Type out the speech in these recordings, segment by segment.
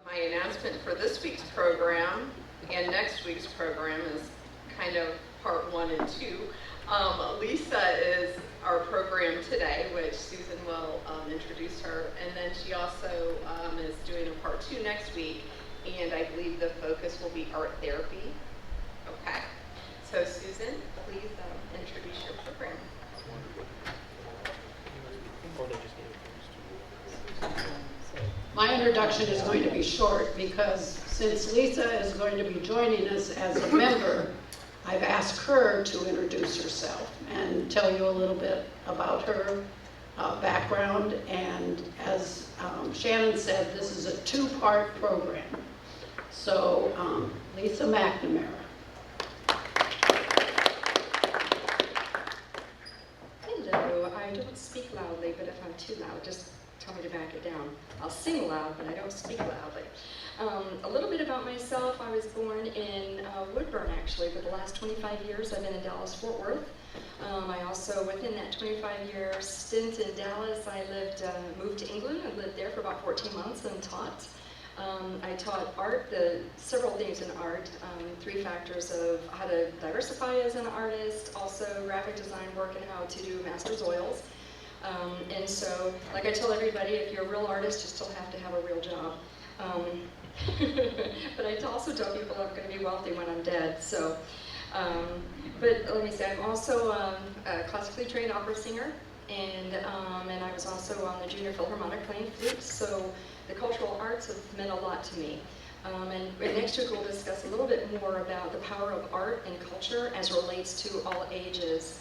My announcement for this week's program and next week's program is kind of part 1 and 2. Lisa is our program today, which Susan will introduce her, and then she also is doing a part 2 next week, and I believe the focus will be art therapy. Okay, so Susan, please introduce your program. My introduction is going to be short because since Lisa is going to be joining us as a member, I've asked her to introduce herself and tell you a little bit about her background. And as Shannon said, this is a 2-part program. So Lisa McNamara. Hello, I don't speak loudly, but if I'm too loud, just tell me to back it down. I'll sing loud, but I don't speak loudly. A little bit about myself. I was born in Woodburn, actually. For the last 25 years, I've been in Dallas-Fort Worth. I also, within that 25-year stint in Dallas, I moved to England and lived there for about 14 months and taught. I taught art, several things in art, 3 factors of how to diversify as an artist, also graphic design work and how to do master's oils. And so, like I tell everybody, if you're a real artist, you still have to have a real job. But I also tell people I'm going to be wealthy when I'm dead. So, but let me say, I'm also a classically trained opera singer, and I was also on the Junior Philharmonic playing flute. So the cultural arts have meant a lot to me. And next week we'll discuss a little bit more about the power of art and culture as relates to all ages.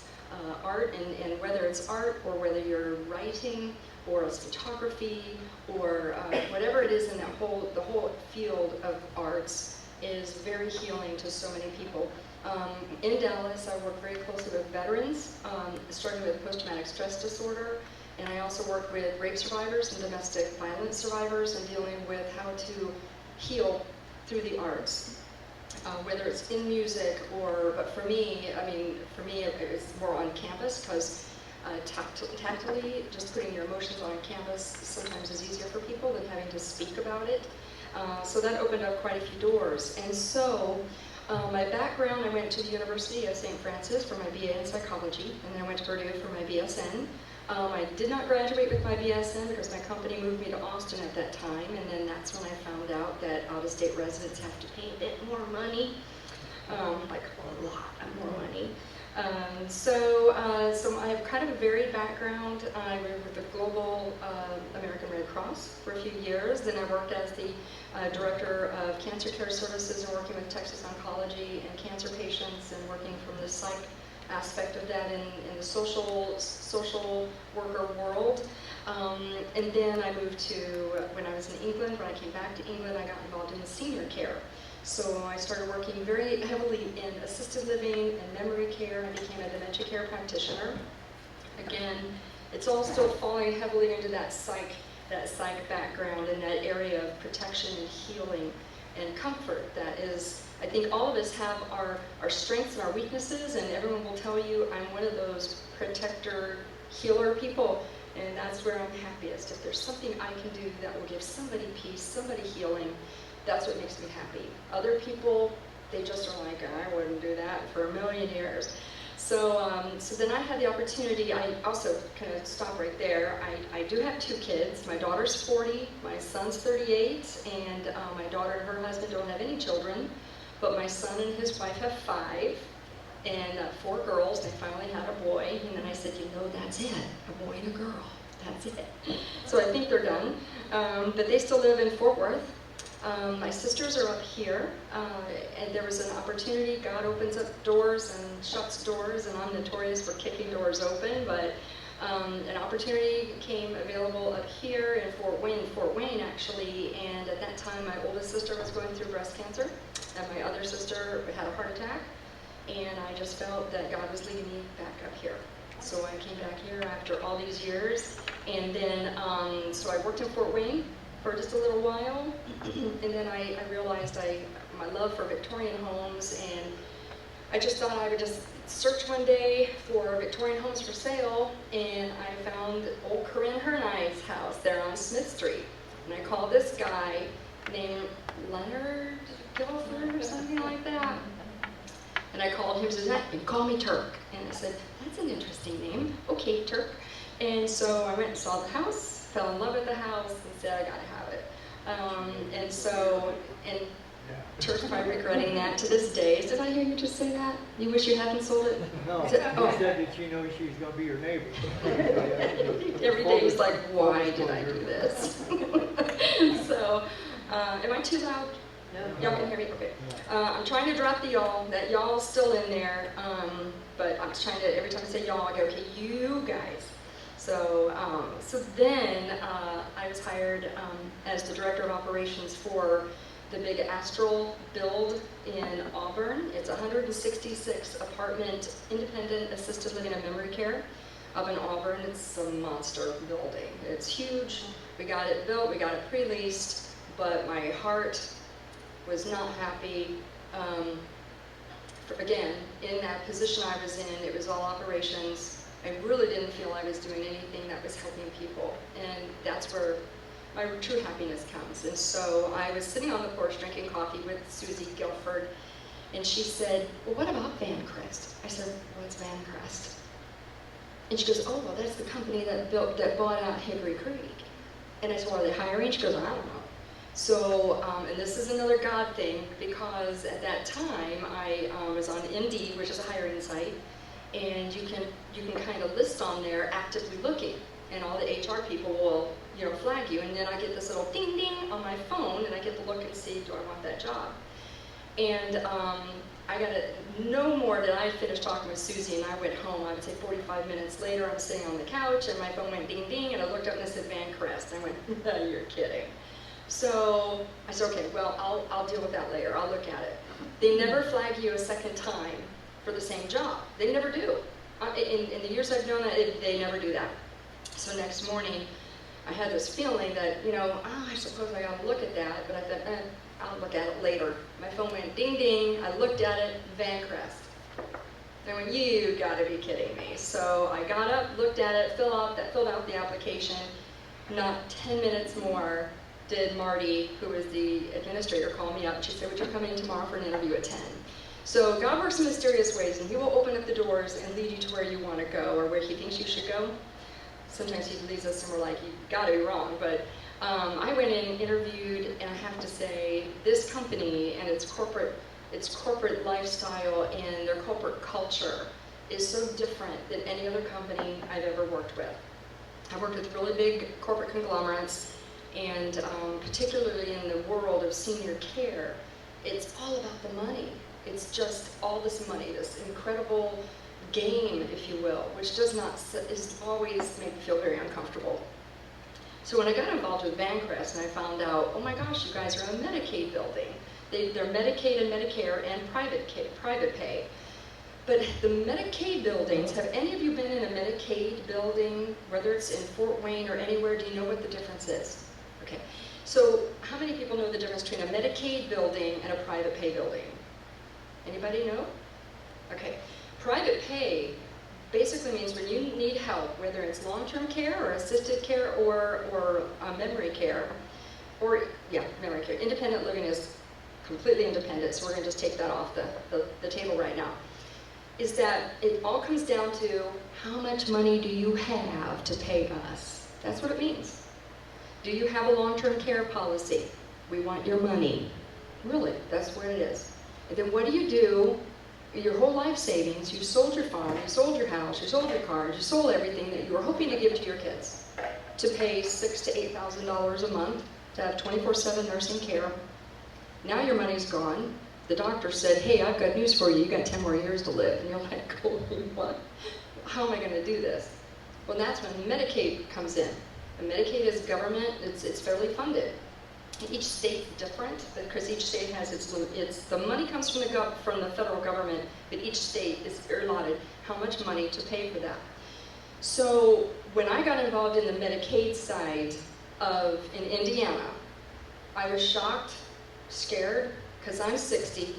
Art, and whether it's art or whether you're writing or it's photography or whatever it is in the whole field of arts is very healing to so many people. In Dallas, I work very closely with veterans struggling with post-traumatic stress disorder, and I also work with rape survivors and domestic violence survivors and dealing with how to heal through the arts. Whether it's in music but for me, it's more on canvas because tactily, just putting your emotions on canvas sometimes is easier for people than having to speak about it. So that opened up quite a few doors. And so my background, I went to the University of St. Francis for my BA in psychology, and then I went to Purdue for my BSN. I did not graduate with my BSN because my company moved me to Austin at that time, and then that's when I found out that out-of-state residents have to pay a bit more money, like a lot more money. So I have kind of a varied background. I worked with the Global American Red Cross for a few years. Then I worked as the Director of Cancer Care Services and working with Texas Oncology and cancer patients and working from the psych aspect of that in the social worker world. And then I moved to, when I was in England, when I came back to England, I got involved in senior care. So I started working very heavily in assisted living and memory care. I became a dementia care practitioner. Again, it's all still falling heavily into that psych background and that area of protection and healing and comfort that is, I think all of us have our strengths and our weaknesses, and everyone will tell you I'm one of those protector, healer people, and that's where I'm happiest. If there's something I can do that will give somebody peace, somebody healing, that's what makes me happy. Other people, they just are like, I wouldn't do that for a million years. So then I had the opportunity, I also kind of stop right there. I do have 2 kids. My daughter's 40, my son's 38, and my daughter and her husband don't have any children, but my son and his wife have 5, and 4 girls. They finally had a boy, and then I said, that's it, a boy and a girl, that's it. So I think they're done, but they still live in Fort Worth. My sisters are up here, and there was an opportunity. God opens up doors and shuts doors, and I'm notorious for kicking doors open, but an opportunity came available up here in Fort Wayne actually, and at that time my oldest sister was going through breast cancer, and my other sister had a heart attack, and I just felt that God was leading me back up here. So I came back here after all these years, and then, so I worked in Fort Wayne for just a little while, and then I realized my love for Victorian homes, and I just thought I would just search one day for Victorian homes for sale, and I found old Corinne Hernight's house there on Smith Street. And I called this guy, named Leonard Guilford or something like that. And I called him and said, call me Turk. And I said, that's an interesting name. Okay, Turk. And so I went and saw the house, fell in love with the house, and said, I gotta have it. And Turk's probably regretting that to this day. Did I hear you just say that? You wish you hadn't sold it? No, Oh. she said that she knows she's going to be your neighbor. Every day he's like, why did I do this? So, am I too loud? Y'all can hear me? Okay. I'm trying to drop the y'all. That y'all's still in there, but I'm trying to, every time I say y'all, I go, okay, you guys. So, then I was hired as the director of operations for the big Astral build in Auburn. It's 166 apartment, independent assisted living and memory care up in Auburn. It's a monster building. It's huge. We got it built, we got it pre-leased, but my heart was not happy. Again, in that position I was in, it was all operations. I really didn't feel I was doing anything that was helping people, and that's where my true happiness comes. And so I was sitting on the porch drinking coffee with Susie Guilford, and she said, well, what about Vancrest? I said, what's Vancrest? And she goes, oh, well, that's the company that bought out Hickory Creek. And I said, well, are they hiring? She goes, I don't know. So, and this is another God thing, because at that time I was on Indeed, which is a hiring site, and you can kind of list on there actively looking, and all the HR people will, flag you, and then I get this little ding ding on my phone, and I get to look and see, do I want that job? And I got it no more than I finished talking with Susie, and I went home. I would say 45 minutes later, I'm sitting on the couch, and my phone went ding ding, and I looked up and it said Vancrest. I went, you're kidding. So I said, okay, well, I'll deal with that later. I'll look at it. They never flag you a second time for the same job. They never do. In the years I've known that, they never do that. So next morning, I had this feeling that, I suppose I ought to look at that, but I thought, I'll look at it later. My phone went ding ding, I looked at it, Vancrest. I went, you gotta be kidding me. So I got up, looked at it, filled out the application. Not 10 minutes more did Marty, who was the administrator, call me up. She said, would you come in tomorrow for an interview at 10? So God works in mysterious ways, and he will open up the doors and lead you to where you want to go, or where he thinks you should go. Sometimes he leads us and we're like, you gotta be wrong. But I went in, interviewed, and I have to say, this company and its corporate lifestyle and their corporate culture is so different than any other company I've ever worked with. I've worked with really big corporate conglomerates, and particularly in the world of senior care, it's all about the money. It's just all this money, this incredible game, if you will, which is always make me feel very uncomfortable. So when I got involved with Vancrest and I found out, oh my gosh, you guys are a Medicaid building. They're Medicaid and Medicare and private pay. But the Medicaid buildings, have any of you been in a Medicaid building, whether it's in Fort Wayne or anywhere? Do you know what the difference is? Okay, so how many people know the difference between a Medicaid building and a private pay building? Anybody know? Okay. Private pay basically means when you need help, whether it's long-term care or assisted care or memory care, memory care. Independent living is completely independent, so we're going to just take that off the table right now. Is that it all comes down to how much money do you have to pay us? That's what it means. Do you have a long-term care policy? We want your money. Really, that's what it is. And then what do? Your whole life savings, you sold your farm, you sold your house, you sold your cars, you sold everything that you were hoping to give to your kids to pay $6,000 to $8,000 a month to have 24/7 nursing care. Now your money's gone. The doctor said, hey, I've got news for you. You got 10 more years to live. And you're like, holy what? How am I going to do this? Well, that's when Medicaid comes in. And Medicaid is government. It's fairly funded. Each state's different because each state has the money comes from the federal government, but each state is allotted how much money to pay for that. So when I got involved in the Medicaid side in Indiana, I was shocked, scared, because I'm 60,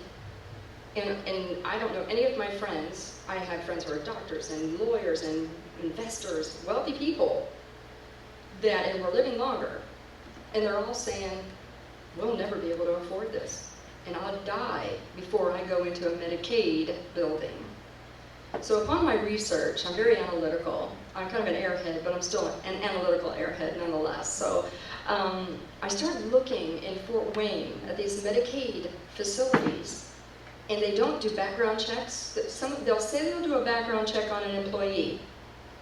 and I don't know any of my friends. I have friends who are doctors and lawyers and investors, wealthy people, and we're living longer. And they're all saying, we'll never be able to afford this, and I'll die before I go into a Medicaid building. So upon my research, I'm very analytical. I'm kind of an airhead, but I'm still an analytical airhead nonetheless. So I started looking in Fort Wayne at these Medicaid facilities, and they don't do background checks. They'll say they'll do a background check on an employee,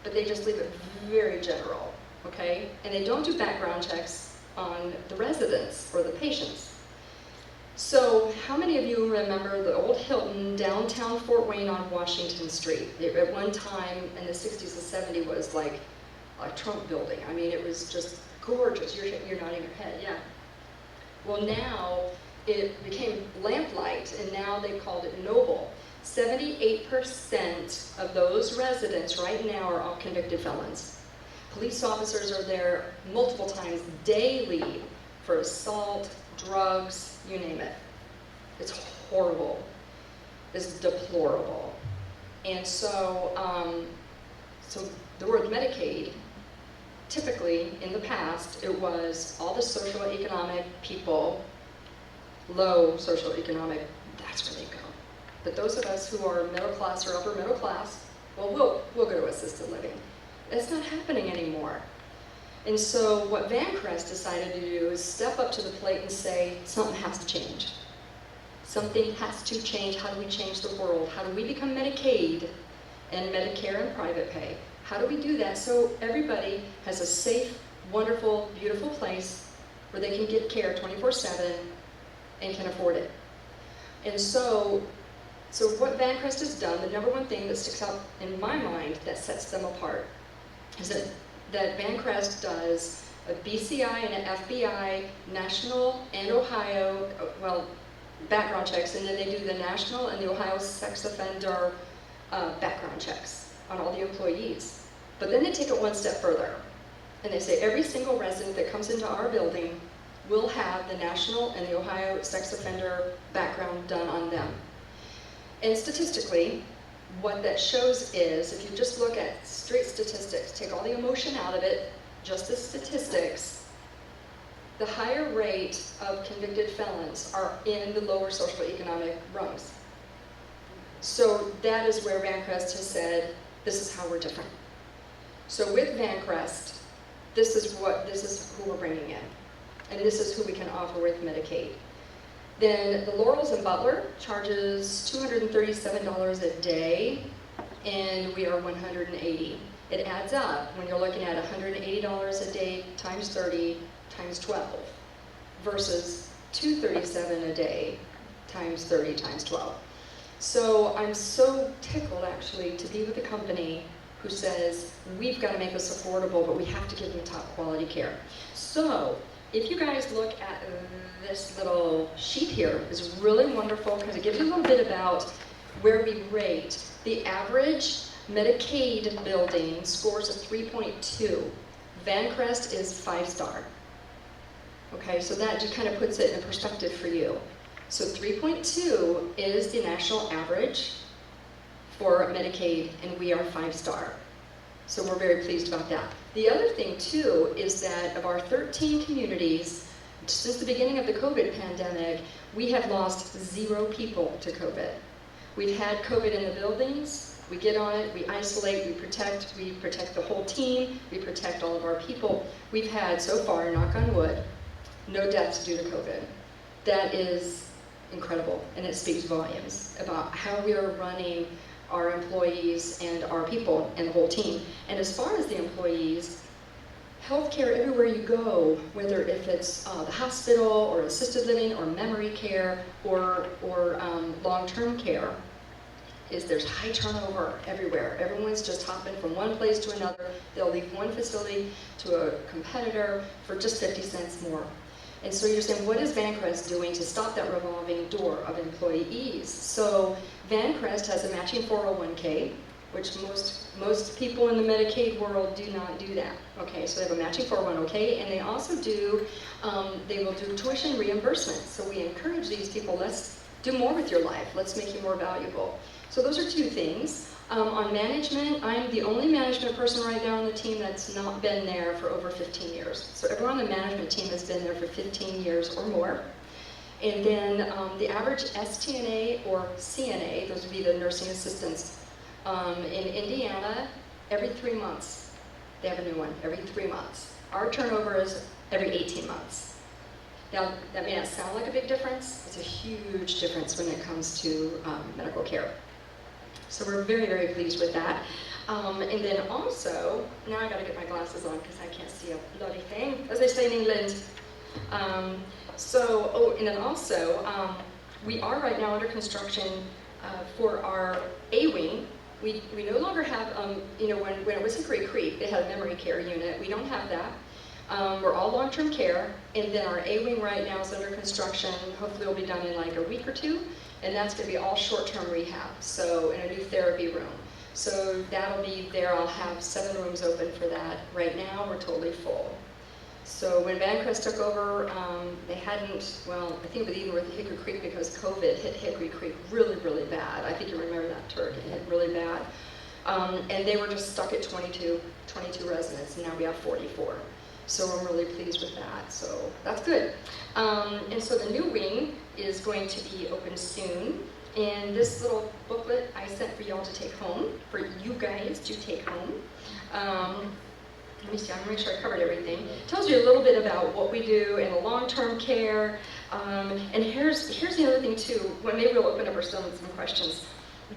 but they just leave it very general, okay? And they don't do background checks on the residents or the patients. So how many of you remember the old Hilton downtown Fort Wayne on Washington Street? At one time in the 60s and 70s was like a Trump building. I mean, it was just gorgeous. You're nodding your head, yeah. Well, now it became Lamplight, and now they've called it Noble. 78% of those residents right now are all convicted felons. Police officers are there multiple times daily for assault, drugs, you name it. It's horrible. It's deplorable. And so, so the word Medicaid, typically in the past, it was all the socioeconomic people, low socioeconomic, that's where they go. But those of us who are middle class or upper middle class, well, we'll go to assisted living. That's not happening anymore. And so what Vancrest decided to do is step up to the plate and say, something has to change. Something has to change. How do we change the world? How do we become Medicaid and Medicare and private pay? How do we do that so everybody has a safe, wonderful, beautiful place where they can get care 24/7 and can afford it? And so what Vancrest has done, the number one thing that sticks out in my mind that sets them apart is that Vancrest does a BCI and an FBI, national and Ohio, well, background checks, and then they do the national and the Ohio sex offender background checks on all the employees. But then they take it one step further, and they say every single resident that comes into our building will have the national and the Ohio sex offender background done on them. And statistically, what that shows is, if you just look at straight statistics, take all the emotion out of it, just the statistics, the higher rate of convicted felons are in the lower socioeconomic rungs. So that is where Vancrest has said, this is how we're different. So with Vancrest, this is who we're bringing in, and this is who we can offer with Medicaid. Then the Laurels in Butler charges $237 a day, and we are $180. It adds up when you're looking at $180 a day times 30 times 12 versus $237 a day times 30 times 12. So I'm so tickled actually to be with a company who says we've got to make this affordable, but we have to give them top quality care. So if you guys look at this little sheet here, it's really wonderful because it gives you a little bit about where we rate. The average Medicaid building scores a 3.2. Vancrest is 5-star. Okay, so that just kind of puts it in perspective for you. So 3.2 is the national average for Medicaid, and we are 5-star. So we're very pleased about that. The other thing too is that of our 13 communities, since the beginning of the COVID pandemic, we have lost 0 people to COVID. We've had COVID in the buildings, we get on it, we isolate, we protect the whole team, we protect all of our people. We've had, so far, knock on wood, no deaths due to COVID. That is incredible, and it speaks volumes about how we are running our employees and our people and the whole team. And as far as the employees, healthcare everywhere you go, whether if it's the hospital or assisted living or memory care or long-term care, is there's high turnover everywhere. Everyone's just hopping from one place to another. They'll leave one facility to a competitor for just 50 cents more. And so you're saying, what is Vancrest doing to stop that revolving door of employees? So Vancrest has a matching 401k, which most people in the Medicaid world do not do that. Okay, so they have a matching 401k, and they also do, they will do tuition reimbursement. So we encourage these people, let's do more with your life. Let's make you more valuable. So those are 2 things. On management, I'm the only management person right now on the team that's not been there for over 15 years. So everyone on the management team has been there for 15 years or more. And then the average STNA or CNA, those would be the nursing assistants, in Indiana, every 3 months. They have a new one, every 3 months. Our turnover is every 18 months. Now, that may not sound like a big difference. It's a huge difference when it comes to medical care. So we're very, very pleased with that. And then also, now I gotta get my glasses on because I can't see a bloody thing, as they say in England. And then also, we are right now under construction for our A-wing. We no longer have, when it was Hickory Creek, they had a memory care unit. We don't have that. We're all long-term care, and then our A-wing right now is under construction. Hopefully it'll be done in like a week or two, and that's going to be all short-term rehab, so in a new therapy room. So that'll be there. I'll have 7 rooms open for that. Right now, we're totally full. So when Vancrest took over, they hadn't, well, I think it was even with Hickory Creek because COVID hit Hickory Creek really, really bad. I think you remember that, Turk. It hit really bad. And they were just stuck at 22 residents, and now we have 44. So I'm really pleased with that, so that's good. And so the new wing is going to be open soon. And this little booklet I sent for y'all to take home, for you guys to take home. Let me see, I'm gonna make sure I covered everything. It tells you a little bit about what we do in the long-term care. And here's the other thing too, when maybe we'll open up some questions.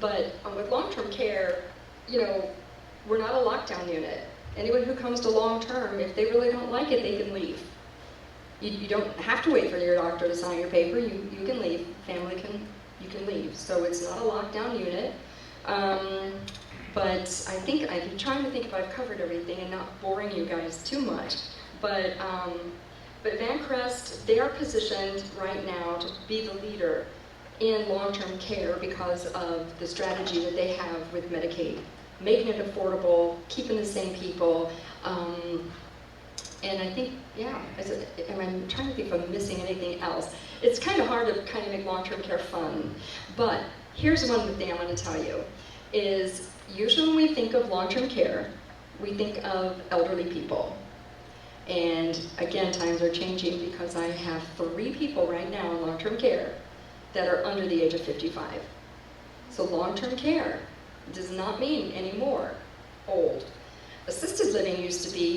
But with long-term care, we're not a lockdown unit. Anyone who comes to long-term, if they really don't like it, they can leave. You don't have to wait for your doctor to sign your paper. You can leave. Family you can leave. So it's not a lockdown unit. But I'm trying to think if I've covered everything and not boring you guys too much. But Vancrest, they are positioned right now to be the leader in long-term care because of the strategy that they have with Medicaid. Making it affordable, keeping the same people, and I think, I'm trying to think if I'm missing anything else. It's kind of hard to kind of make long-term care fun, but here's one thing I want to tell you, is usually when we think of long-term care, we think of elderly people. And again, times are changing because I have 3 people right now in long-term care that are under the age of 55. So long-term care does not mean anymore old. Assisted living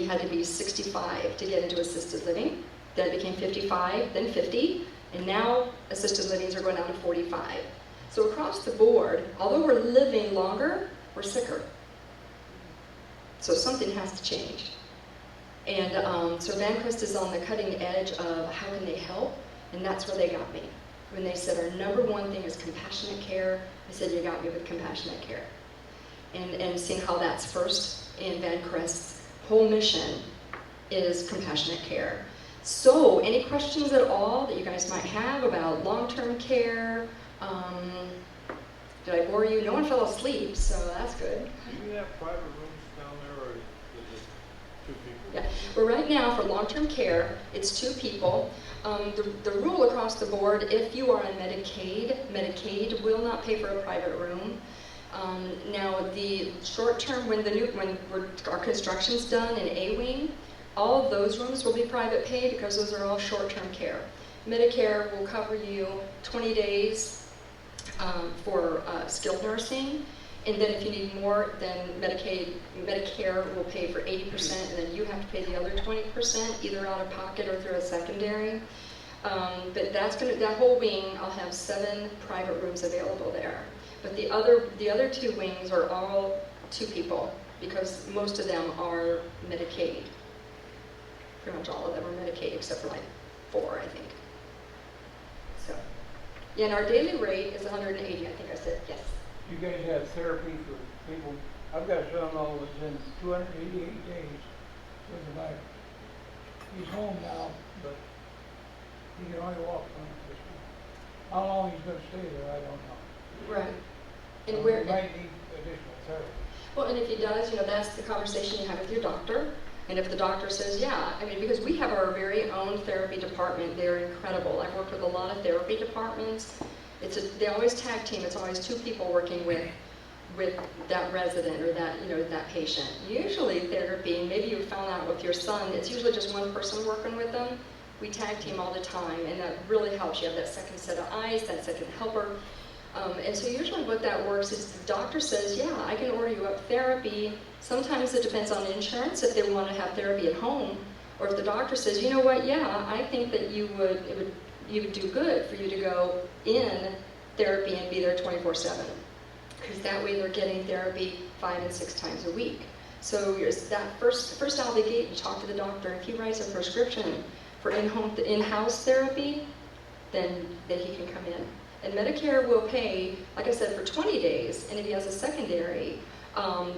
had to be 65 to get into assisted living. Then it became 55, then 50, and now assisted livings are going down to 45. So across the board, although we're living longer, we're sicker. So something has to change. And so Vancrest is on the cutting edge of how can they help, and that's where they got me. When they said our #1 thing is compassionate care, I said, you got me with compassionate care. And seeing how that's first in Vancrest's whole mission is compassionate care. So, any questions at all that you guys might have about long-term care? Did I bore you? No one fell asleep, so that's good. Do you have private rooms down there, or is it 2 people? Yeah, well right now for long-term care, it's 2 people. The rule across the board, if you are on Medicaid will not pay for a private room. Now the short term, when our construction's done in A-Wing, all of those rooms will be private pay because those are all short-term care. Medicare will cover you 20 days for skilled nursing, and then if you need more, then Medicare will pay for 80%, and then you have to pay the other 20%, either out of pocket or through a secondary. But that whole wing, I'll have 7 private rooms available there. But the other 2 wings are all 2 people because most of them are Medicaid. Pretty much all of them are Medicaid except for like 4, I think. So, yeah, and our daily rate is $180. I think I said yes. You guys have therapy for people. I've got a son-in-law that's in 288 days with the virus. He's home now, but he can only walk on it this week. How long he's going to stay there, I don't know. Right. And So where? he might need additional therapy. Well, and if he does, that's the conversation you have with your doctor. And if the doctor says, yeah, because we have our very own therapy department, they're incredible. I've worked with a lot of therapy departments. They always tag team. It's always 2 people working with with that resident or that, that patient. Usually therapy, maybe you found out with your son, it's usually just one person working with them. We tag team all the time, and that really helps. You have that second set of eyes, that second helper. And so usually what that works is the doctor says, yeah, I can order you up therapy. Sometimes it depends on insurance if they want to have therapy at home, or if the doctor says, you know what, yeah, I think that you would do good for you to go in therapy and be there 24/7. Because that way they're getting therapy 5 and 6 times a week. So that first out of the gate, you talk to the doctor. If he writes a prescription for in-house therapy, then he can come in. And Medicare will pay, like I said, for 20 days, and if he has a secondary,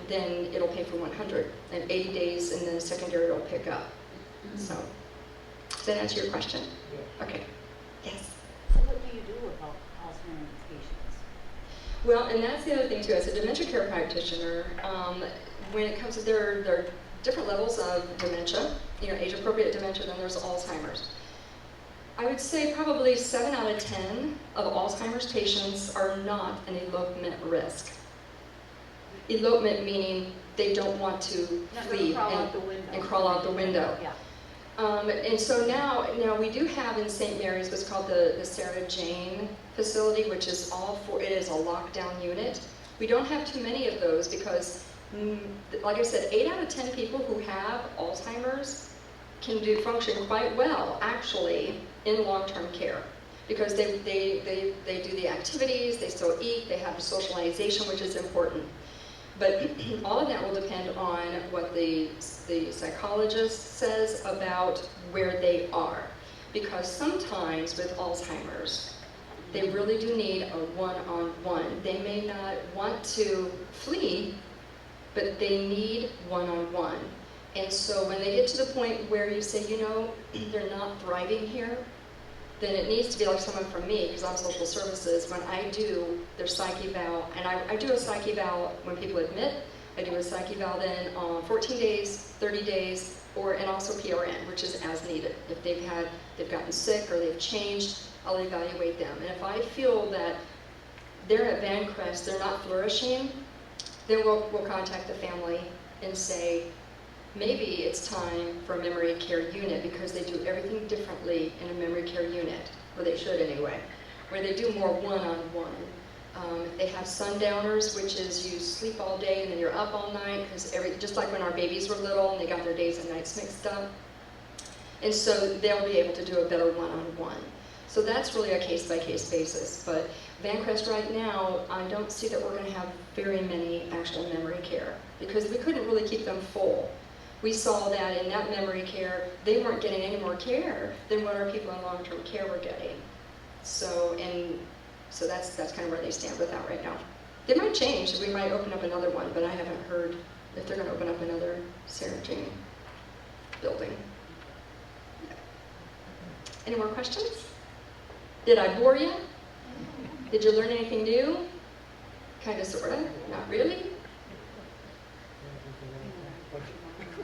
then it'll pay for 100, and 80 days, and then secondary will pick up. So, does that answer your question? Yeah. Okay. Yes? So what do you do about Alzheimer's patients? Well, and that's the other thing too. As a dementia care practitioner, when it comes to there are different levels of dementia. Age-appropriate dementia, then there's Alzheimer's. I would say probably 7 out of 10 of Alzheimer's patients are not an elopement risk. Elopement meaning they don't want to flee and crawl out the window. Yeah. And so now we do have in St. Mary's what's called the Sarah Jane facility, which is it is a lockdown unit. We don't have too many of those because, like I said, 8 out of 10 people who have Alzheimer's can function quite well, actually, in long-term care. Because they do the activities, they still eat, they have socialization, which is important. But all of that will depend on what the psychologist says about where they are. Because sometimes with Alzheimer's, they really do need a one-on-one. They may not want to flee, but they need one-on-one. And so when they get to the point where you say, they're not thriving here, then it needs to be like someone from me, because I'm social services. When I do their psych eval, and I do a psych eval when people admit, I do a psych eval then on 14 days, 30 days, and also PRN, which is as needed. If they've gotten sick or they've changed, I'll evaluate them. And if I feel that they're at Vancrest, they're not flourishing, then we'll contact the family and say, maybe it's time for a memory care unit, because they do everything differently in a memory care unit, or they should anyway, where they do more one-on-one. They have sundowners, which is you sleep all day and then you're up all night, because just like when our babies were little and they got their days and nights mixed up. And so they'll be able to do a better one-on-one. So that's really a case-by-case basis. But Vancrest right now, I don't see that we're going to have very many actual memory care, because we couldn't really keep them full. We saw that in that memory care, they weren't getting any more care than what our people in long-term care were getting. So that's kind of where they stand with that right now. They might change. We might open up another one, but I haven't heard if they're going to open up another Sarah Jane building. Any more questions? Did I bore you? Did you learn anything new? Kind of, sort of? Not really?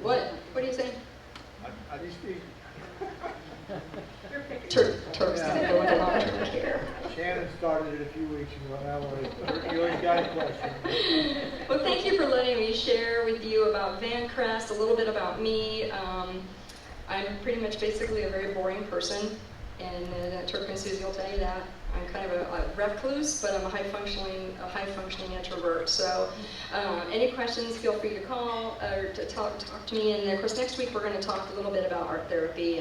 What? What are you saying? I just speak. Turks didn't go into long-term care. Shannon started it a few weeks ago, and you always got a question. Well, thank you for letting me share with you about Vancrest, a little bit about me. I'm pretty much basically a very boring person, and Turk and Susie will tell you that. I'm kind of a recluse, but I'm a high-functioning introvert. So any questions, feel free to call or to talk to me. And of course, next week we're going to talk a little bit about art therapy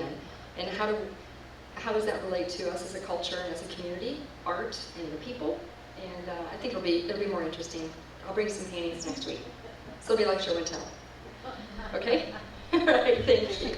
and how does that relate to us as a culture and as a community, art and the people. And I think it'll be more interesting. I'll bring some paintings next week. So it'll be like show and tell. Okay? All right, thank you.